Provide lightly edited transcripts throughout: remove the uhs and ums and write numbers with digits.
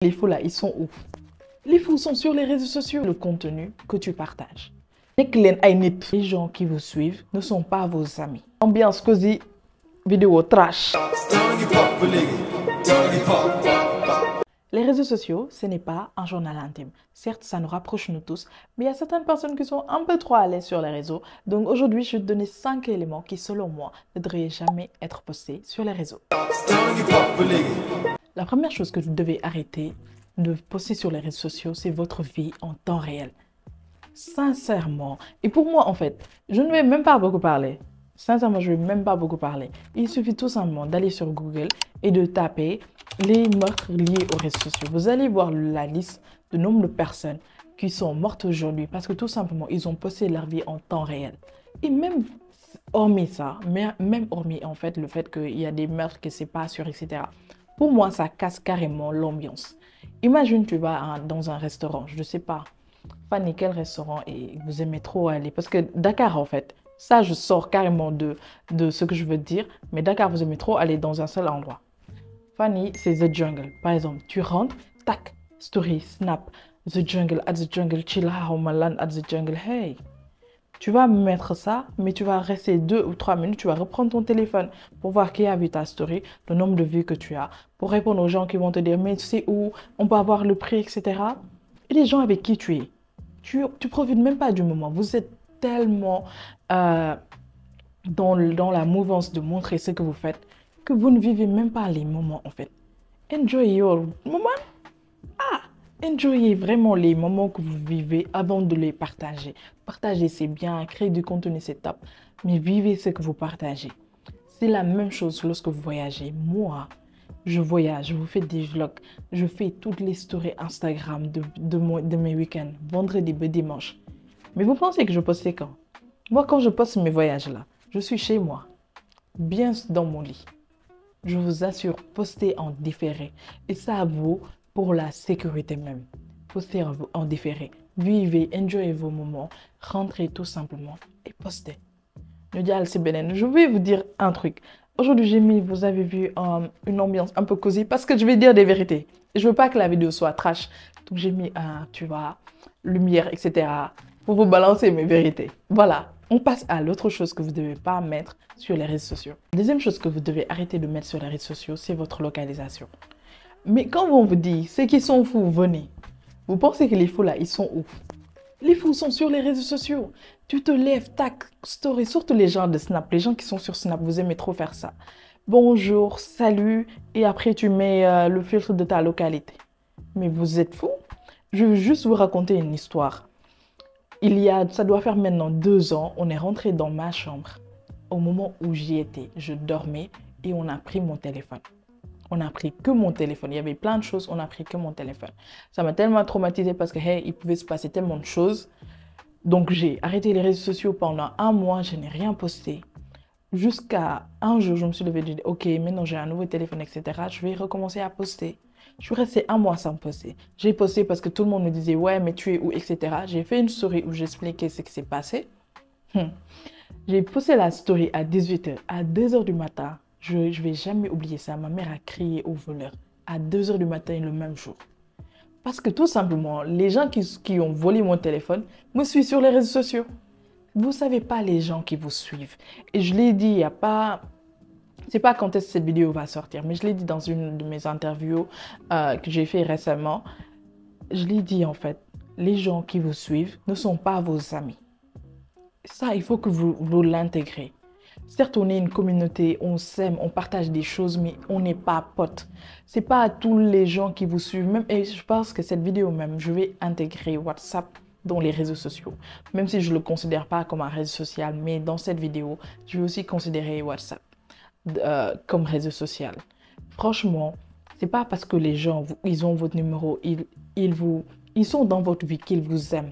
Les fous là, ils sont où? Les fous sont sur les réseaux sociaux. Le contenu que tu partages. Les gens qui vous suivent ne sont pas vos amis. Ambiance cosy, vidéo trash. Les réseaux sociaux, ce n'est pas un journal intime. Certes, ça nous rapproche nous tous, mais il y a certaines personnes qui sont un peu trop à l'aise sur les réseaux. Donc aujourd'hui, je vais te donner 5 éléments qui, selon moi, ne devraient jamais être postés sur les réseaux. La première chose que vous devez arrêter de poster sur les réseaux sociaux, c'est votre vie en temps réel. Sincèrement. Et pour moi, en fait, je ne vais même pas beaucoup parler. Sincèrement, je ne vais même pas beaucoup parler. Il suffit tout simplement d'aller sur Google et de taper les meurtres liés aux réseaux sociaux. Vous allez voir la liste de nombre de personnes qui sont mortes aujourd'hui parce que tout simplement, ils ont posté leur vie en temps réel. Et même hormis ça, même hormis en fait le fait qu'il y a des meurtres que c'est pas sûr, etc. Pour moi, ça casse carrément l'ambiance. Imagine, tu vas dans un restaurant, je ne sais pas, Fanny, quel restaurant et vous aimez trop aller? Parce que Dakar, en fait, ça, je sors carrément de ce que je veux dire, mais Dakar, vous aimez trop aller dans un seul endroit. Fanny, c'est The Jungle. Par exemple, tu rentres, tac, story, snap, The Jungle, at the Jungle, chill, land at the Jungle, hey. Tu vas mettre ça, mais tu vas rester 2 ou 3 minutes, tu vas reprendre ton téléphone pour voir qui a vu ta story, le nombre de vues que tu as, pour répondre aux gens qui vont te dire, mais tu sais où, on peut avoir le prix, etc. Et les gens avec qui tu es, tu profites même pas du moment. Vous êtes tellement dans la mouvance de montrer ce que vous faites que vous ne vivez même pas les moments en fait. Enjoy your moment. Enjoyez vraiment les moments que vous vivez avant de les partager. Partager, c'est bien, créer du contenu, c'est top, mais vivez ce que vous partagez. C'est la même chose lorsque vous voyagez. Moi, je voyage, je vous fais des vlogs, je fais toutes les stories Instagram de mes week-ends, vendredi, dimanche. Mais vous pensez que je poste quand? Moi, quand je poste mes voyages là, je suis chez moi, bien dans mon lit. Je vous assure, postez en différé. Et ça vaut pour la sécurité même. Postez en différé. Vivez, enjoyez vos moments, rentrez tout simplement et postez. Je vais vous dire un truc. Aujourd'hui, j'ai mis, vous avez vu, une ambiance un peu cosy parce que je vais dire des vérités. Je veux pas que la vidéo soit trash. Donc j'ai mis, tu vois, lumière, etc. pour vous balancer mes vérités. Voilà. On passe à l'autre chose que vous ne devez pas mettre sur les réseaux sociaux. La deuxième chose que vous devez arrêter de mettre sur les réseaux sociaux, c'est votre localisation. Mais quand on vous dit, ceux qui sont fous, venez. Vous pensez que les fous là, ils sont où? Les fous sont sur les réseaux sociaux. Tu te lèves, tac, story, surtout les gens de Snap. Les gens qui sont sur Snap, vous aimez trop faire ça. Bonjour, salut, et après tu mets le filtre de ta localité. Mais vous êtes fous? Je veux juste vous raconter une histoire. Ça doit faire maintenant 2 ans, on est rentré dans ma chambre. Au moment où j'y étais, je dormais et on a pris mon téléphone. On n'a pris que mon téléphone. Il y avait plein de choses, on n'a pris que mon téléphone. Ça m'a tellement traumatisée parce que, hey, il pouvait se passer tellement de choses. Donc, j'ai arrêté les réseaux sociaux pendant 1 mois, je n'ai rien posté. Jusqu'à un jour, je me suis levée et j'ai dit, ok, maintenant j'ai un nouveau téléphone, etc. Je vais recommencer à poster. Je suis restée 1 mois sans poster. J'ai posté parce que tout le monde me disait, ouais, mais tu es où, etc. J'ai fait une story où j'expliquais ce qui s'est passé. J'ai posté la story à 18h. À 2h du matin, je ne vais jamais oublier ça. Ma mère a crié au voleur à 2h du matin le même jour. Parce que tout simplement, les gens qui ont volé mon téléphone me suivent sur les réseaux sociaux. Vous ne savez pas les gens qui vous suivent. Et je l'ai dit, il n'y a pas... Je ne sais pas quand est-ce que cette vidéo va sortir, mais je l'ai dit dans une de mes interviews que j'ai fait récemment. Je l'ai dit en fait, les gens qui vous suivent ne sont pas vos amis. Ça, il faut que vous l'intégrez. Certes, on est une communauté, on s'aime, on partage des choses, mais on n'est pas potes. Ce n'est pas à tous les gens qui vous suivent. Même, et je pense que cette vidéo même, je vais intégrer WhatsApp dans les réseaux sociaux. Même si je ne le considère pas comme un réseau social, mais dans cette vidéo, je vais aussi considérer WhatsApp comme réseau social. Franchement, c'est pas parce que les gens, ils ont votre numéro, ils sont dans votre vie qu'ils vous aiment.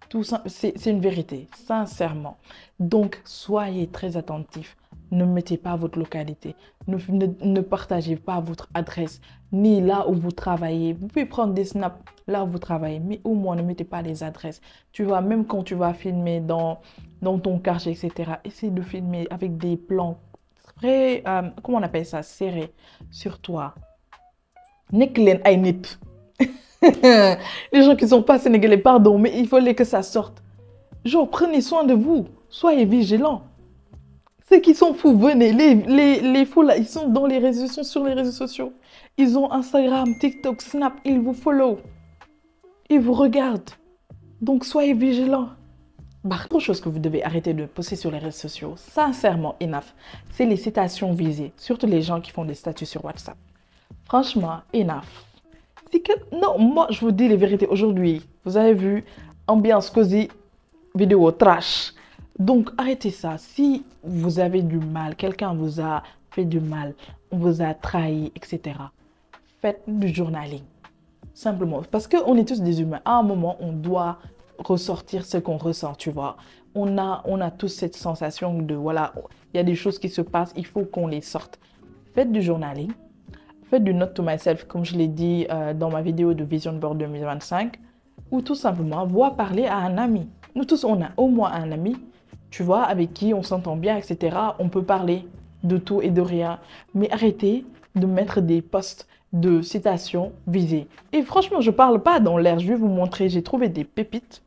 Tout ça, c'est une vérité, sincèrement. Donc, soyez très attentifs. Ne mettez pas votre localité. Ne partagez pas votre adresse, ni là où vous travaillez. Vous pouvez prendre des snaps là où vous travaillez, mais au moins ne mettez pas les adresses. Tu vois, même quand tu vas filmer dans ton quartier, etc., essaye de filmer avec des plans très, comment on appelle ça, serrés sur toi. Nekk leen ay nit. Les gens qui sont pas sénégalais, pardon, mais il fallait que ça sorte. Genre, prenez soin de vous. Soyez vigilants. Ceux qui sont fous, venez. Les fous là, ils sont dans les réseaux, ils sont sur les réseaux sociaux. Ils ont Instagram, TikTok, Snap, ils vous follow. Ils vous regardent. Donc, soyez vigilants. Autre chose que vous devez arrêter de poster sur les réseaux sociaux, sincèrement, enough, c'est les citations visées. Surtout les gens qui font des statuts sur WhatsApp. Franchement, enough. Non, moi, je vous dis les vérités. Aujourd'hui, vous avez vu, ambiance cosy, vidéo trash. Donc, arrêtez ça. Si vous avez du mal, quelqu'un vous a fait du mal, on vous a trahi, etc., faites du journaling. Simplement. Parce qu'on est tous des humains. À un moment, on doit ressortir ce qu'on ressent, tu vois. On a tous cette sensation de, voilà, il y a des choses qui se passent, il faut qu'on les sorte. Faites du journaling. Faites du note to myself, comme je l'ai dit dans ma vidéo de Vision Board 2025, ou tout simplement, voir parler à un ami. Nous tous, on a au moins un ami, tu vois, avec qui on s'entend bien, etc. On peut parler de tout et de rien. Mais arrêtez de mettre des posts de citations visées. Et franchement, je ne parle pas dans l'air. Je vais vous montrer, j'ai trouvé des pépites.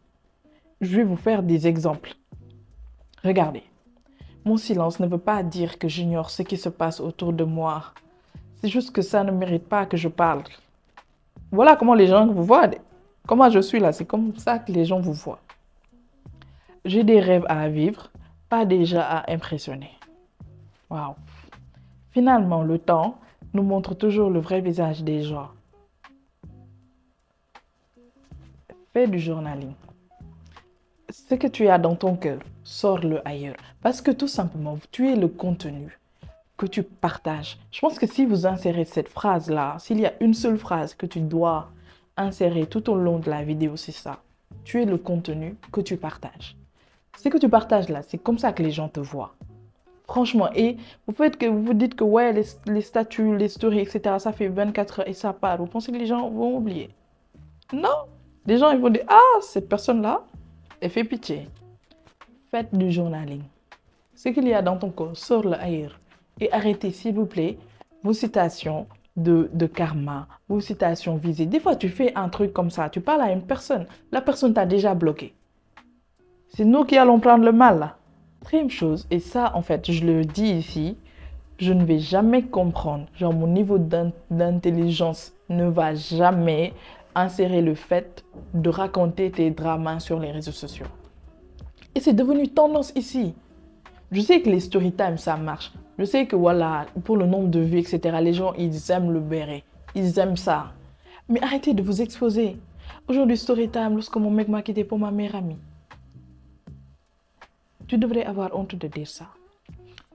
Je vais vous faire des exemples. Regardez. Mon silence ne veut pas dire que j'ignore ce qui se passe autour de moi. C'est juste que ça ne mérite pas que je parle. Voilà comment les gens vous voient. Comment je suis là, c'est comme ça que les gens vous voient. J'ai des rêves à vivre, pas déjà à impressionner. Waouh. Finalement, le temps nous montre toujours le vrai visage des gens. Fais du journaling. Ce que tu as dans ton cœur, sors-le ailleurs. Parce que tout simplement, tu es le contenu que tu partages. Je pense que si vous insérez cette phrase-là, s'il y a une seule phrase que tu dois insérer tout au long de la vidéo, c'est ça. Tu es le contenu que tu partages. Ce que tu partages là, c'est comme ça que les gens te voient. Franchement, et vous dites que ouais, les statuts, les stories, etc., ça fait 24 heures et ça part. Vous pensez que les gens vont oublier? Non. Les gens, ils vont dire, ah, cette personne-là, elle fait pitié. Faites du journaling. Ce qu'il y a dans ton corps, sors-le ailleurs. Et arrêtez, s'il vous plaît, vos citations de karma, vos citations visées. Des fois, tu fais un truc comme ça, tu parles à une personne, la personne t'a déjà bloqué. C'est nous qui allons prendre le mal, là. Troisième chose, et ça, en fait, je le dis ici, je ne vais jamais comprendre, genre mon niveau d'intelligence ne va jamais insérer le fait de raconter tes dramas sur les réseaux sociaux. Et c'est devenu tendance ici. Je sais que les story time, ça marche. Je sais que voilà, pour le nombre de vues, etc., les gens, ils aiment le béret. Ils aiment ça. Mais arrêtez de vous exposer. Aujourd'hui, story time, lorsque mon mec m'a quitté pour ma meilleure amie. Tu devrais avoir honte de dire ça.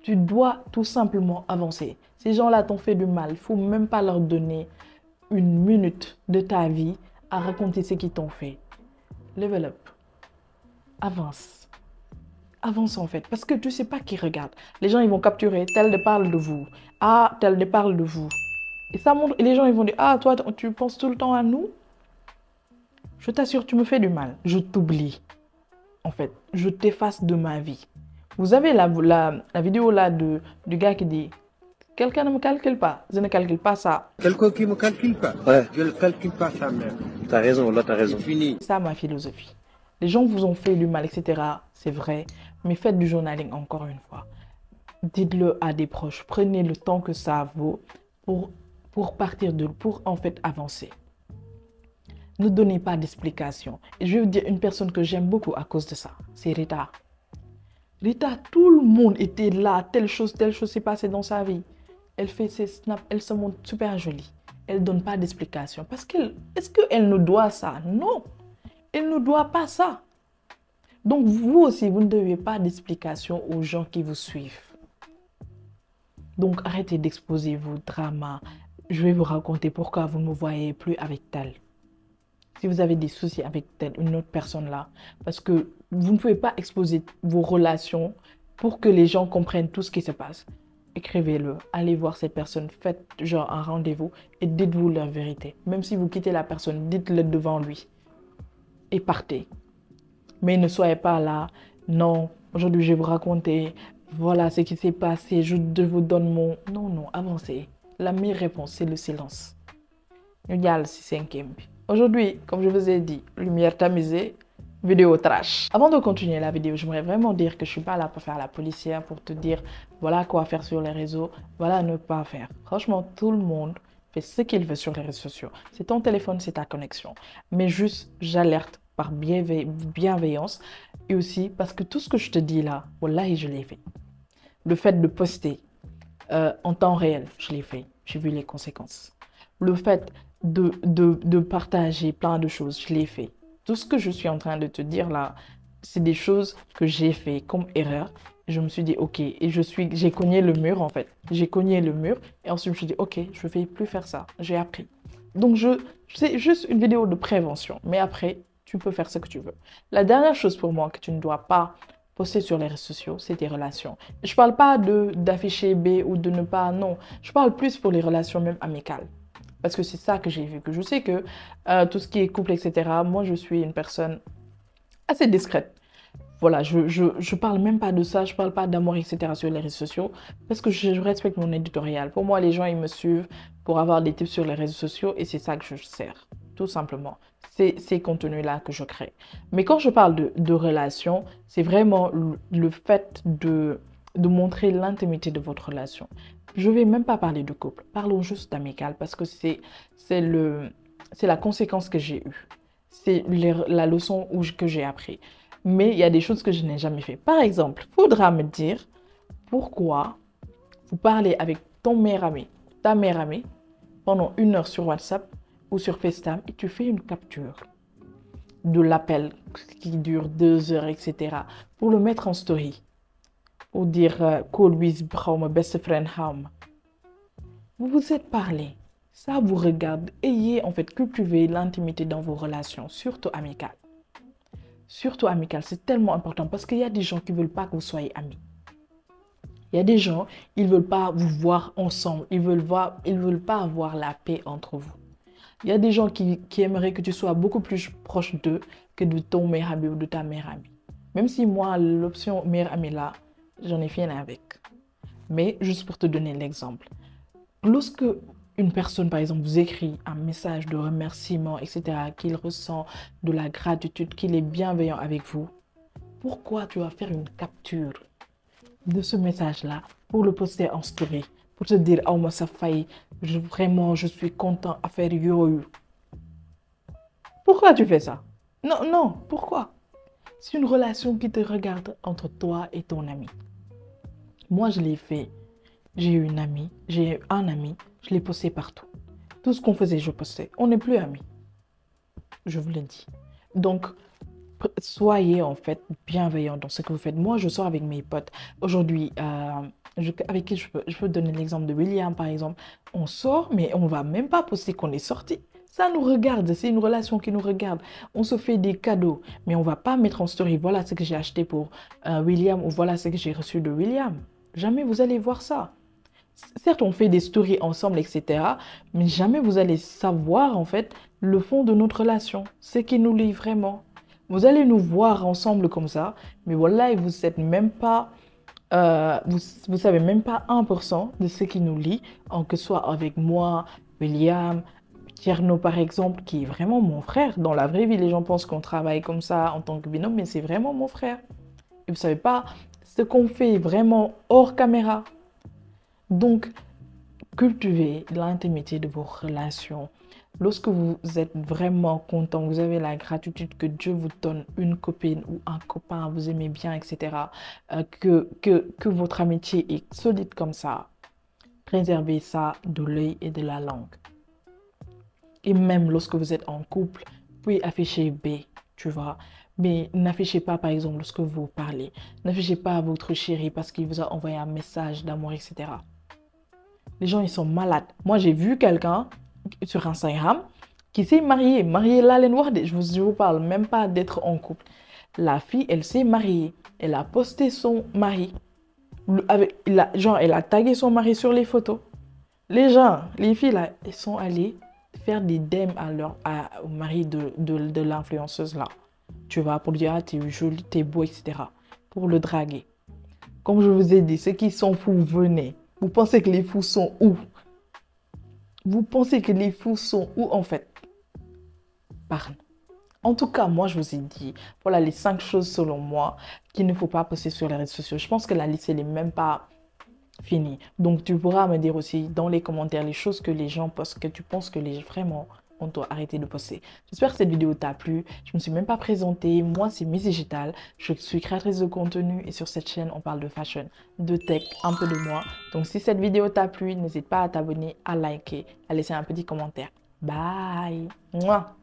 Tu dois tout simplement avancer. Ces gens-là t'ont fait du mal. Il ne faut même pas leur donner une minute de ta vie à raconter ce qu'ils t'ont fait. Level up. Avance. Avance en fait. Parce que tu ne sais pas qui regarde. Les gens, ils vont capturer. Tel parle de vous. Ah, tel parle de vous. Et ça montre. Et les gens, ils vont dire, ah, toi, tu penses tout le temps à nous? Je t'assure, tu me fais du mal. Je t'oublie. En fait, je t'efface de ma vie. Vous avez la vidéo là du gars qui dit « Quelqu'un ne me calcule pas, je ne calcule pas ça. » Quelqu'un qui ne me calcule pas, ouais. Je ne calcule pas ça même. T'as raison, là t'as raison. C'est ça ma philosophie. Les gens vous ont fait du mal, etc. C'est vrai, mais faites du journaling encore une fois. Dites-le à des proches. Prenez le temps que ça vaut pour en fait avancer. Ne donnez pas d'explication. Et je vais vous dire une personne que j'aime beaucoup à cause de ça. C'est Rita. Rita, tout le monde était là. Telle chose s'est passée dans sa vie. Elle fait ses snaps, elle se montre super jolie. Elle ne donne pas d'explication. Parce est-ce qu'elle nous doit ça? Non. Elle ne doit pas ça. Donc vous aussi, vous ne devez pas d'explication aux gens qui vous suivent. Donc arrêtez d'exposer vos dramas. Je vais vous raconter pourquoi vous ne me voyez plus avec tel. Si vous avez des soucis avec une autre personne là, parce que vous ne pouvez pas exposer vos relations pour que les gens comprennent tout ce qui se passe. Écrivez-le, allez voir cette personne, faites genre un rendez-vous et dites-vous la vérité. Même si vous quittez la personne, dites-le devant lui et partez. Mais ne soyez pas là, non, aujourd'hui je vais vous raconter, voilà ce qui s'est passé, je vous donne mon... Non, avancez. La meilleure réponse, c'est le silence. ñu jàll ci cinquième bi. Aujourd'hui, comme je vous ai dit, lumière tamisée, vidéo trash. Avant de continuer la vidéo, j'aimerais vraiment dire que je suis pas là pour faire la policière, pour te dire voilà quoi faire sur les réseaux, voilà ne pas faire. Franchement, tout le monde fait ce qu'il veut sur les réseaux sociaux. C'est ton téléphone, c'est ta connexion. Mais juste, j'alerte par bienveillance et aussi parce que tout ce que je te dis là, wallahi, je l'ai fait. Le fait de poster en temps réel, je l'ai fait. J'ai vu les conséquences. Le fait de partager plein de choses, je l'ai fait. Tout ce que je suis en train de te dire là, c'est des choses que j'ai fait comme erreur. Je me suis dit, ok, et j'ai cogné le mur en fait. J'ai cogné le mur et ensuite je me suis dit, ok, je ne vais plus faire ça. J'ai appris. Donc, c'est juste une vidéo de prévention. Mais après, tu peux faire ce que tu veux. La dernière chose pour moi que tu ne dois pas poster sur les réseaux sociaux, c'est tes relations. Je ne parle pas d'afficher B ou de ne pas, non. Je parle plus pour les relations même amicales. Parce que c'est ça que j'ai vu. Que je sais que tout ce qui est couple, etc., moi, je suis une personne assez discrète. Voilà, je parle même pas de ça, je parle pas d'amour, etc. sur les réseaux sociaux parce que je respecte mon éditorial. Pour moi, les gens, ils me suivent pour avoir des tips sur les réseaux sociaux et c'est ça que je sers, tout simplement. C'est ces contenus-là que je crée. Mais quand je parle de relations, c'est vraiment le fait de montrer l'intimité de votre relation. Je vais même pas parler de couple, parlons juste d'amical parce que c'est la conséquence que j'ai eue. C'est la leçon que j'ai appris. Mais il y a des choses que je n'ai jamais fait. Par exemple, il faudra me dire pourquoi vous parlez avec ton meilleur ami, ta meilleure amie, pendant 1 heure sur WhatsApp ou sur FaceTime et tu fais une capture de l'appel qui dure 2 heures, etc. pour le mettre en story. Ou dire call with my best friend home. Vous vous êtes parlé. Ça vous regarde. Ayez en fait cultivé l'intimité dans vos relations, surtout amicales. Surtout amical, c'est tellement important parce qu'il y a des gens qui ne veulent pas que vous soyez amis. Il y a des gens, ils ne veulent pas vous voir ensemble. Ils veulent pas avoir la paix entre vous. Il y a des gens qui aimeraient que tu sois beaucoup plus proche d'eux que de ton meilleur ami ou de ta meilleure amie. Même si moi, l'option meilleure amie là, j'en ai fait avec. Mais juste pour te donner l'exemple. Lorsque une personne, par exemple, vous écrit un message de remerciement, etc., qu'il ressent de la gratitude, qu'il est bienveillant avec vous, pourquoi tu vas faire une capture de ce message-là pour le poster en story, pour te dire, oh, moi, ça faillit, vraiment, je suis content à faire yo-yo. Pourquoi tu fais ça? Non, non, pourquoi? C'est une relation qui te regarde entre toi et ton ami. Moi, je l'ai fait. J'ai eu un ami, je l'ai posté partout. Tout ce qu'on faisait, je postais. On n'est plus amis. Je vous le dis. Donc, soyez en fait bienveillants dans ce que vous faites. Moi, je sors avec mes potes. Aujourd'hui, avec qui je peux donner l'exemple de William, par exemple. On sort, mais on ne va même pas poster qu'on est sorti. Ça nous regarde, c'est une relation qui nous regarde. On se fait des cadeaux, mais on ne va pas mettre en story. Voilà ce que j'ai acheté pour William ou voilà ce que j'ai reçu de William. Jamais vous allez voir ça. Certes, on fait des stories ensemble, etc. Mais jamais vous allez savoir, en fait, le fond de notre relation. Ce qui nous lie vraiment. Vous allez nous voir ensemble comme ça. Mais voilà, vous êtes même pas... vous savez même pas 1% de ce qui nous lie. Que ce soit avec moi, William, Tierno, par exemple, qui est vraiment mon frère. Dans la vraie vie, les gens pensent qu'on travaille comme ça en tant que binôme. Mais c'est vraiment mon frère. Et vous savez pas ce qu'on fait vraiment hors caméra. Donc, cultivez l'intimité de vos relations. Lorsque vous êtes vraiment content, vous avez la gratitude que Dieu vous donne une copine ou un copain, vous aimez bien, etc. Que votre amitié est solide comme ça. Préservez ça de l'œil et de la langue. Et même lorsque vous êtes en couple, vous pouvez afficher B, tu vois. Mais n'affichez pas, par exemple, lorsque vous parlez. N'affichez pas à votre chéri parce qu'il vous a envoyé un message d'amour, etc. Les gens, ils sont malades. Moi, j'ai vu quelqu'un sur Instagram qui s'est marié. Marié là, je vous parle même pas d'être en couple. La fille, elle s'est mariée. Elle a posté son mari. Elle a tagué son mari sur les photos. Les gens, les filles là, elles sont allées faire des DM au mari de l'influenceuse là. Tu vois, pour lui dire, ah, t'es jolie, t'es beau, etc. Pour le draguer. Comme je vous ai dit, ceux qui sont fous, venez. Vous pensez que les fous sont où? Vous pensez que les fous sont où en fait? Pardon. En tout cas, moi, je vous ai dit, voilà les 5 choses selon moi qu'il ne faut pas poster sur les réseaux sociaux. Je pense que la liste, elle n'est même pas finie. Donc, tu pourras me dire aussi dans les commentaires les choses que les gens postent, que tu penses que vraiment, on doit arrêter de poster. J'espère que cette vidéo t'a plu. Je ne me suis même pas présentée. Moi, c'est Miss Digital. Je suis créatrice de contenu et sur cette chaîne, on parle de fashion, de tech, un peu de moi. Donc, si cette vidéo t'a plu, n'hésite pas à t'abonner, à liker, à laisser un petit commentaire. Bye. Mouah.